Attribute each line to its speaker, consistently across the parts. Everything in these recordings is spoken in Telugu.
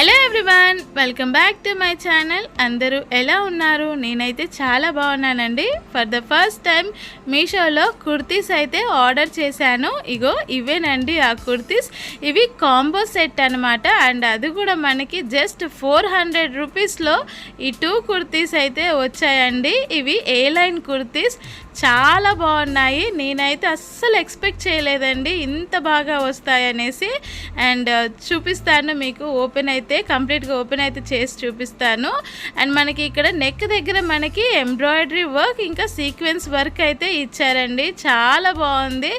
Speaker 1: Hello everyone, welcome back to my channel. అందరూ ఎలా ఉన్నారు? నేనైతే చాలా బాగున్నానండి. ఫర్ ద ఫస్ట్ టైం మీషోలో కుర్తీస్ అయితే ఆర్డర్ చేశాను. ఇగో ఇవేనండి ఆ కుర్తీస్. ఇవి కాంబో సెట్ అనమాట. అండ్ అది కూడా మనకి జస్ట్ 400 రూపీస్లో ఈ 2 కుర్తీస్ అయితే వచ్చాయండి. ఇవి ఏ లైన్ కుర్తీస్, చాలా బాగున్నాయి. నేనైతే అస్సలు ఎక్స్పెక్ట్ చేయలేదండి ఇంత బాగా వస్తాయనేసి. అండ్ చూపిస్తాను మీకు, కంప్లీట్గా ఓపెన్ అయితే చేసి చూపిస్తాను. అండ్ మనకి ఇక్కడ నెక్ దగ్గర మనకి ఎంబ్రాయిడరీ వర్క్ ఇంకా సీక్వెన్స్ వర్క్ అయితే ఇచ్చారండి. చాలా బాగుంది.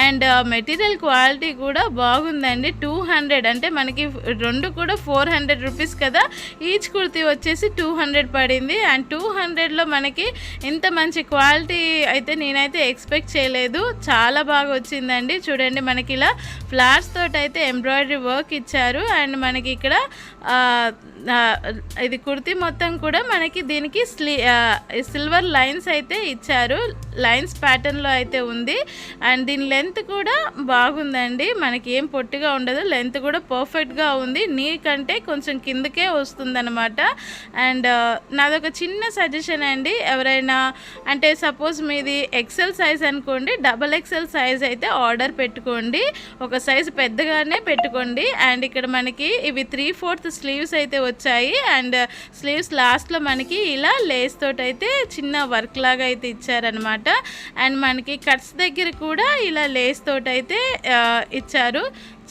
Speaker 1: అండ్ మెటీరియల్ క్వాలిటీ కూడా బాగుందండి. 200 అంటే మనకి రెండు కూడా 400 రూపీస్ కదా. ఈచ్ కుర్తీ వచ్చేసి 200 పడింది. అండ్ 200లో మనకి ఇంత మంచి క్వాలిటీ అయితే నేనైతే ఎక్స్పెక్ట్ చేయలేదు. చాలా బాగా వచ్చిందండి. చూడండి, మనకి ఇలా ఫ్లవర్స్ తోటి అయితే ఎంబ్రాయిడరీ వర్క్ ఇచ్చారు. అండ్ మనకి ఇక్కడ ఇది కుర్తీ మొత్తం కూడా మనకి దీనికి సిల్వర్ లైన్స్ అయితే ఇచ్చారు. లైన్స్ ప్యాటర్న్లో అయితే ఉంది. అండ్ దీని లెంత్ కూడా బాగుందండి. మనకి ఏం పొట్టిగా ఉండదు, లెంత్ కూడా పర్ఫెక్ట్గా ఉంది. నీ కంటే కొంచెం కిందకే వస్తుందన్నమాట. అండ్ నాదొక చిన్న సజెషన్ అండి, ఎవరైనా అంటే సపోజ్ మీది ఎక్సెల్ సైజ్ అనుకోండి, XXL సైజ్ అయితే ఆర్డర్ పెట్టుకోండి. ఒక సైజు పెద్దగానే పెట్టుకోండి. అండ్ ఇక్కడ మనకి ఇవి 3/4 స్లీవ్స్ అయితే వచ్చాయి. అండ్ స్లీవ్స్ లాస్ట్లో మనకి ఇలా లేస్ తోటి అయితే చిన్న వర్క్ లాగా అయితే ఇచ్చారనమాట. అండ్ మనకి కట్స్ దగ్గర కూడా ఇలా లేస్ తోటి అయితే ఇచ్చారు.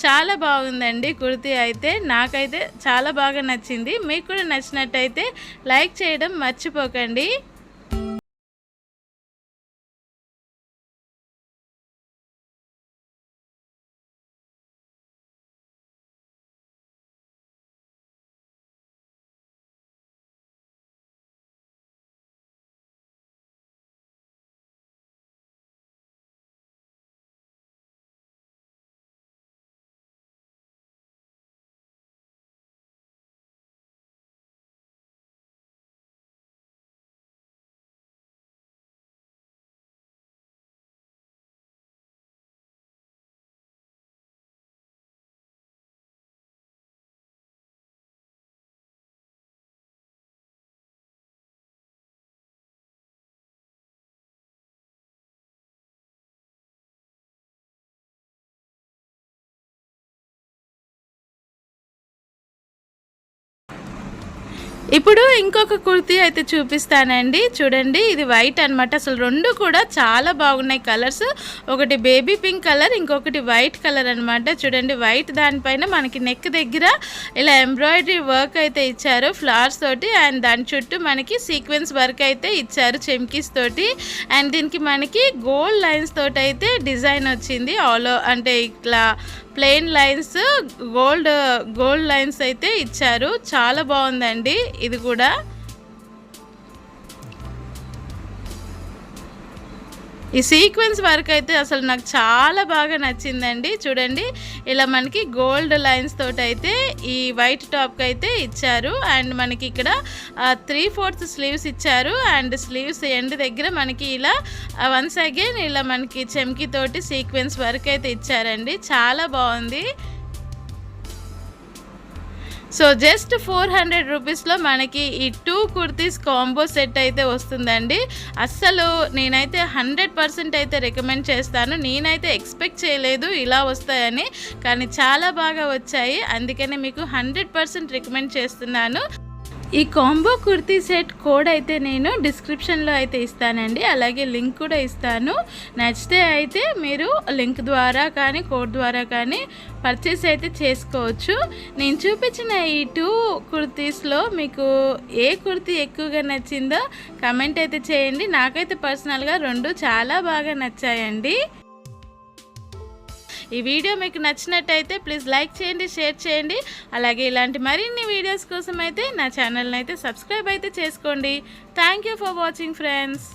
Speaker 1: చాలా బాగుందండి కుర్తీ అయితే. నాకైతే చాలా బాగా నచ్చింది. మీకు కూడా నచ్చినట్టయితే లైక్ చేయడం మర్చిపోకండి. ఇప్పుడు ఇంకొక కుర్తీ అయితే చూపిస్తానండి. చూడండి, ఇది వైట్ అనమాట. అసలు రెండు కూడా చాలా బాగున్నాయి కలర్స్. ఒకటి బేబీ పింక్ కలర్, ఇంకొకటి వైట్ కలర్ అనమాట. చూడండి, వైట్ దానిపైన మనకి నెక్ దగ్గర ఇలా ఎంబ్రాయిడరీ వర్క్ అయితే ఇచ్చారు ఫ్లవర్స్ తోటి. అండ్ దాని చుట్టూ మనకి సీక్వెన్స్ వర్క్ అయితే ఇచ్చారు చెమ్కీస్ తోటి. అండ్ దీనికి మనకి గోల్డ్ లైన్స్ తోటి అయితే డిజైన్ వచ్చింది. అంటే ఇట్లా ప్లెయిన్ లైన్స్, గోల్డ్ లైన్స్ అయితే ఇచ్చారు. చాలా బాగుందండి ఇది కూడా. ఈ సీక్వెన్స్ వర్క్ అయితే అసలు నాకు చాలా బాగా నచ్చిందండి. చూడండి, ఇలా మనకి గోల్డ్ లైన్స్ తోటి అయితే ఈ వైట్ టాప్కి అయితే ఇచ్చారు. అండ్ మనకి ఇక్కడ 3/4 స్లీవ్స్ ఇచ్చారు. అండ్ స్లీవ్స్ ఎండ్ దగ్గర మనకి ఇలా వన్స్ అగైన్ ఇలా మనకి చెమ్కీ తోటి సీక్వెన్స్ వర్క్ అయితే ఇచ్చారండి. చాలా బాగుంది. సో జస్ట్ 400 రూపీస్లో మనకి ఈ 2 కుర్తీస్ కాంబో సెట్ అయితే వస్తుందండి. అస్సలు నేనైతే 100% అయితే రికమెండ్ చేస్తాను. నేనైతే ఎక్స్పెక్ట్ చేయలేదు ఇలా వస్తాయని, కానీ చాలా బాగా వచ్చాయి. అందుకనే మీకు 100% రికమెండ్ చేస్తున్నాను. ఈ కాంబో కుర్తీ సెట్ కోడ్ అయితే నేను డిస్క్రిప్షన్లో అయితే ఇస్తానండి, అలాగే లింక్ కూడా ఇస్తాను. నచ్చితే అయితే మీరు లింక్ ద్వారా కానీ కోడ్ ద్వారా కానీ పర్చేస్ అయితే చేసుకోవచ్చు. నేను చూపించిన ఈ 2 కుర్తీస్లో మీకు ఏ కుర్తీ ఎక్కువగా నచ్చిందో కమెంట్ అయితే చేయండి. నాకైతే పర్సనల్గా 2 చాలా బాగా నచ్చాయండి. ఈ వీడియో మీకు నచ్చినట్టయితే ప్లీజ్ లైక్ చేయండి, షేర్ చేయండి. అలాగే ఇలాంటి మరిన్ని వీడియోస్ కోసం అయితే నా ఛానల్ని అయితే సబ్స్క్రైబ్ అయితే చేసుకోండి. Thank you for watching friends.